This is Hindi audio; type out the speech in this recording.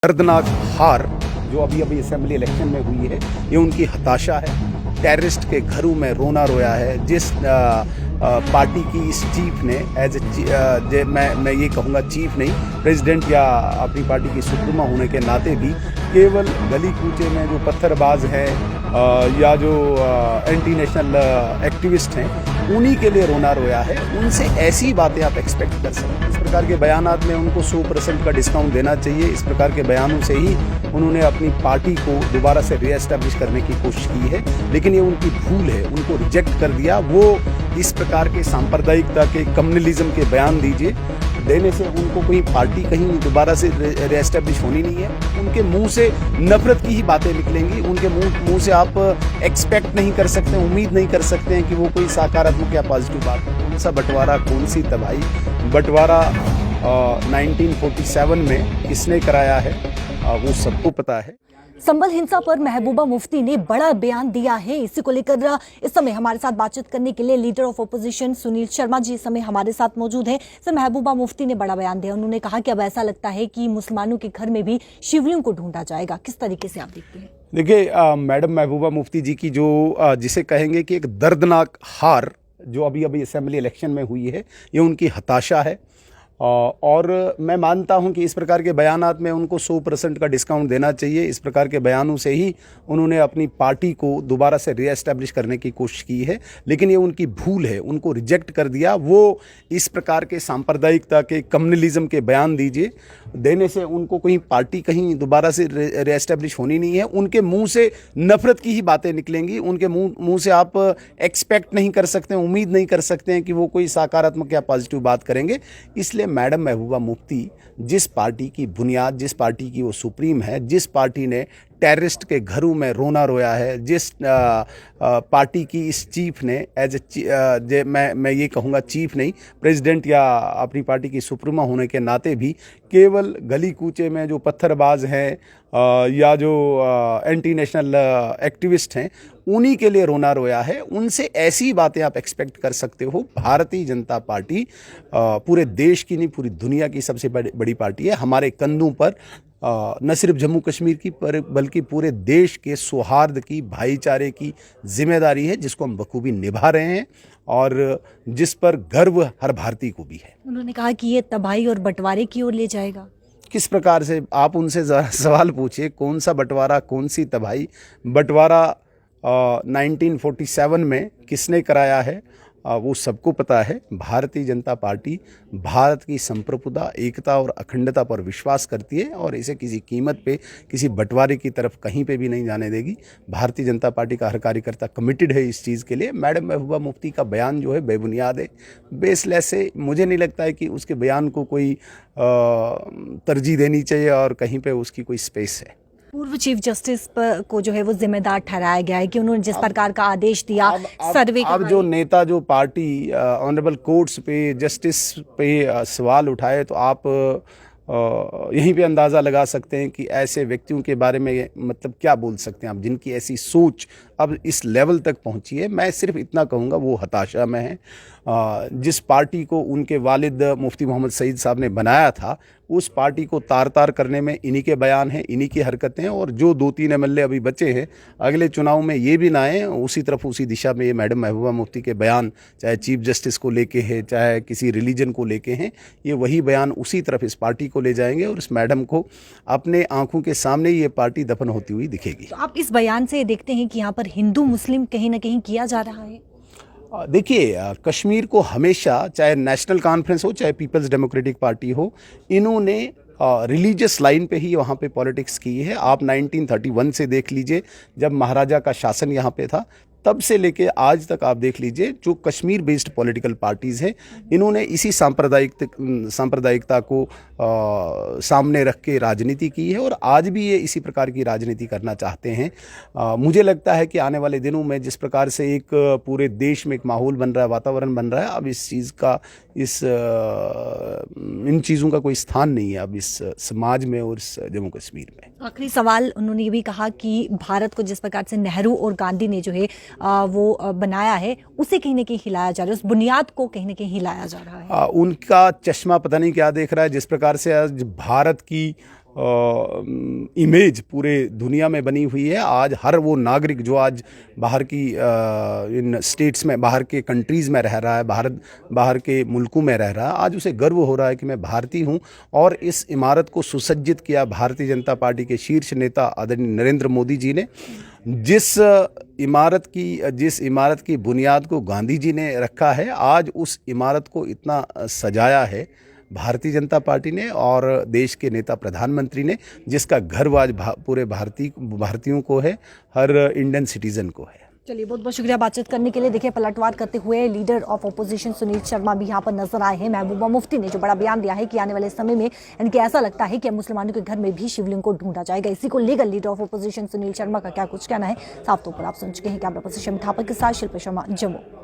दर्दनाक हार जो अभी अभी असेंबली इलेक्शन में हुई है, ये उनकी हताशा है। टेररिस्ट के घरों में रोना रोया है। जिस पार्टी की इस चीफ ने एज ए मैं ये कहूँगा चीफ नहीं, प्रेसिडेंट या अपनी पार्टी की सुप्रीमो होने के नाते भी केवल गली कूचे में जो पत्थरबाज हैं या जो एंटी नेशनल एक्टिविस्ट हैं, उन्हीं के लिए रोना रोया है। उनसे ऐसी बातें आप एक्सपेक्ट कर सकते हैं। इस प्रकार के बयानात में उनको 100% का डिस्काउंट देना चाहिए। इस प्रकार के बयानों से ही उन्होंने अपनी पार्टी को दोबारा से रीएस्टैब्लिश करने की कोशिश की है, लेकिन ये उनकी भूल है, उनको रिजेक्ट कर दिया। वो इस प्रकार के सांप्रदायिकता के, कम्युनलिज्म के बयान देने से उनको कोई पार्टी कहीं दोबारा से रीएस्टैब्लिश होनी नहीं है। उनके मुंह से नफरत की ही बातें निकलेंगी। उनके मुंह से आप एक्सपेक्ट नहीं कर सकते, उम्मीद नहीं कर सकते हैं कि वो कोई सकारात्मक या पॉजिटिव बात है। कौन सा बंटवारा, कौन सी तबाही? बंटवारा 1947 में किसने कराया है वो सबको पता है। संभल हिंसा पर महबूबा मुफ्ती ने बड़ा बयान दिया है। इसी को लेकर इस समय हमारे साथ बातचीत करने के लिए leader of opposition Sunil Sharma ji इस समय हमारे साथ मौजूद हैं। सर, महबूबा मुफ्ती ने बड़ा बयान दिया। उन्होंने कहा कि अब ऐसा लगता है कि मुसलमानों के घर में भी शिवलिंग को ढूंढा जाएगा। किस तरीके से आप देखते हैं? देखिए, मैडम महबूबा मुफ्ती जी की जो जिसे कहेंगे कि एक दर्दनाक हार जो अभी अभी असेंबली इलेक्शन में हुई है, ये उनकी हताशा है। और मैं मानता हूं कि इस प्रकार के बयानात में उनको 100% का डिस्काउंट देना चाहिए। इस प्रकार के बयानों से ही उन्होंने अपनी पार्टी को दोबारा से रीएस्टैब्लिश करने की कोशिश की है, लेकिन ये उनकी भूल है, उनको रिजेक्ट कर दिया। वो इस प्रकार के सांप्रदायिकता के, कम्युनलिज्म के बयान देने से उनको कोई पार्टी कहीं दोबारा से रीएस्टैब्लिश होनी नहीं है। उनके मुंह से नफरत की ही बातें निकलेंगी। उनके मुंह से आप एक्सपेक्ट नहीं कर सकते, उम्मीद नहीं कर सकते हैं कि वो कोई सकारात्मक या पॉजिटिव बात करेंगे। इसलिए मैडम महबूबा मुफ्ती जिस पार्टी की बुनियाद, जिस पार्टी की वो सुप्रीम है, जिस पार्टी ने टेररिस्ट के घरों में रोना रोया है, जिस पार्टी की इस चीफ ने एज ए मैं ये कहूँगा चीफ नहीं, प्रेसिडेंट या अपनी पार्टी की सुप्रीमो होने के नाते भी केवल गली कूचे में जो पत्थरबाज हैं या जो एंटी नेशनल एक्टिविस्ट हैं, उन्हीं के लिए रोना रोया है। उनसे ऐसी बातें आप एक्सपेक्ट कर सकते हो। भारतीय जनता पार्टी पूरे देश की नहीं, पूरी दुनिया की सबसे बड़ी पार्टी है। हमारे कंधों पर न सिर्फ जम्मू कश्मीर की बल्कि पूरे देश के सौहार्द की, भाईचारे की जिम्मेदारी है, जिसको हम बखूबी निभा रहे हैं और जिस पर गर्व हर भारतीय को भी है। उन्होंने कहा कि ये तबाही और बंटवारे की ओर ले जाएगा। किस प्रकार से? आप उनसे सवाल पूछिए, कौन सा बंटवारा, कौन सी तबाही? बंटवारा 1947 में किसने कराया है वो सबको पता है। भारतीय जनता पार्टी भारत की संप्रभुता, एकता और अखंडता पर विश्वास करती है और इसे किसी कीमत पे, किसी बंटवारे की तरफ कहीं पे भी नहीं जाने देगी। भारतीय जनता पार्टी का हर कार्यकर्ता कमिटेड है इस चीज़ के लिए। मैडम महबूबा मुफ्ती का बयान जो है बेबुनियाद है, बेसलेस है। मुझे नहीं लगता है कि उसके बयान को कोई तरजीह देनी चाहिए और कहीं पर उसकी कोई स्पेस है। पूर्व चीफ जस्टिस को जो है वो जिम्मेदार ठहराया गया है कि उन्होंने जिस प्रकार का आदेश दिया सर्वे अब जो नेता, जो पार्टी ऑनरेबल कोर्ट्स पे, जस्टिस पे सवाल उठाए, तो आप यहीं पे अंदाज़ा लगा सकते हैं कि ऐसे व्यक्तियों के बारे में मतलब क्या बोल सकते हैं आप, जिनकी ऐसी सोच अब इस लेवल तक पहुंची है। मैं सिर्फ इतना कहूँगा, वो हताशा में है। जिस पार्टी को उनके वालिद मुफ्ती मोहम्मद सईद साहब ने बनाया था, उस पार्टी को तार तार करने में इन्हीं के बयान हैं, इन्हीं की हरकतें हैं। और जो 2-3 एमएलए अभी बचे हैं, अगले चुनाव में ये भी ना आए उसी तरफ, उसी दिशा में ये मैडम महबूबा मुफ्ती के बयान, चाहे चीफ जस्टिस को लेके है, चाहे किसी रिलीजन को लेके हैं, ये वही बयान उसी तरफ इस पार्टी को ले जाएंगे और इस मैडम को अपने आंखों के सामने ये पार्टी दफन होती हुई दिखेगी। तो आप इस बयान से देखते हैं कि यहाँ पर हिंदू मुस्लिम कहीं ना कहीं किया जा रहा है। देखिए, कश्मीर को हमेशा, चाहे नेशनल कॉन्फ्रेंस हो, चाहे पीपल्स डेमोक्रेटिक पार्टी हो, इन्होंने रिलीजियस लाइन पे ही वहाँ पे पॉलिटिक्स की है। आप 1931 से देख लीजिए, जब महाराजा का शासन यहाँ पे था, तब से लेके आज तक आप देख लीजिए, जो कश्मीर बेस्ड पॉलिटिकल पार्टीज़ हैं, इन्होंने इसी सांप्रदायिकता को सामने रख के राजनीति की है और आज भी ये इसी प्रकार की राजनीति करना चाहते हैं। मुझे लगता है कि आने वाले दिनों में जिस प्रकार से एक पूरे देश में एक माहौल बन रहा है, वातावरण बन रहा है, अब इस चीज़ का, इन चीज़ों का कोई स्थान नहीं है अब इस समाज में और इस जम्मू कश्मीर में। आखिरी सवाल, उन्होंने ये भी कहा कि भारत को जिस प्रकार से नेहरू और गांधी ने जो है वो बनाया है, उसे कहीं ना कहीं हिलाया जा रहा है, उस बुनियाद को कहीं ना कहीं हिलाया जा रहा है। उनका चश्मा पता नहीं क्या देख रहा है। जिस प्रकार से आज भारत की इमेज पूरे दुनिया में बनी हुई है। आज हर वो नागरिक जो आज बाहर की इन स्टेट्स में, बाहर के कंट्रीज़ में रह रहा है, बाहर के मुल्कों में रह रहा है, आज उसे गर्व हो रहा है कि मैं भारतीय हूँ। और इस इमारत को सुसज्जित किया भारतीय जनता पार्टी के शीर्ष नेता आदरणीय नरेंद्र मोदी जी ने। जिस इमारत की बुनियाद को गांधी जी ने रखा है, आज उस इमारत को इतना सजाया है भारतीय जनता पार्टी ने और देश के नेता प्रधानमंत्री ने, जिसका गर्व आज पूरे भारतीयों को है, हर इंडियन सिटीजन को है। चलिए, बहुत बहुत शुक्रिया बातचीत करने के लिए। देखिए, पलटवार करते हुए leader of opposition Sunil Sharma भी यहाँ पर नजर आए हैं। महबूबा मुफ्ती ने जो बड़ा बयान दिया है कि आने वाले समय में इनके ऐसा लगता है कि अब मुसलमानों के घर में भी शिवलिंग को ढूंढा जाएगा। इसी को लेकर leader of opposition Sunil Sharma का क्या कुछ कहना है, साफ तौर पर आप सुन चुके हैं। कैमरा पर्सन शमी थापा के साथ शिल्पा शर्मा, जम्मू।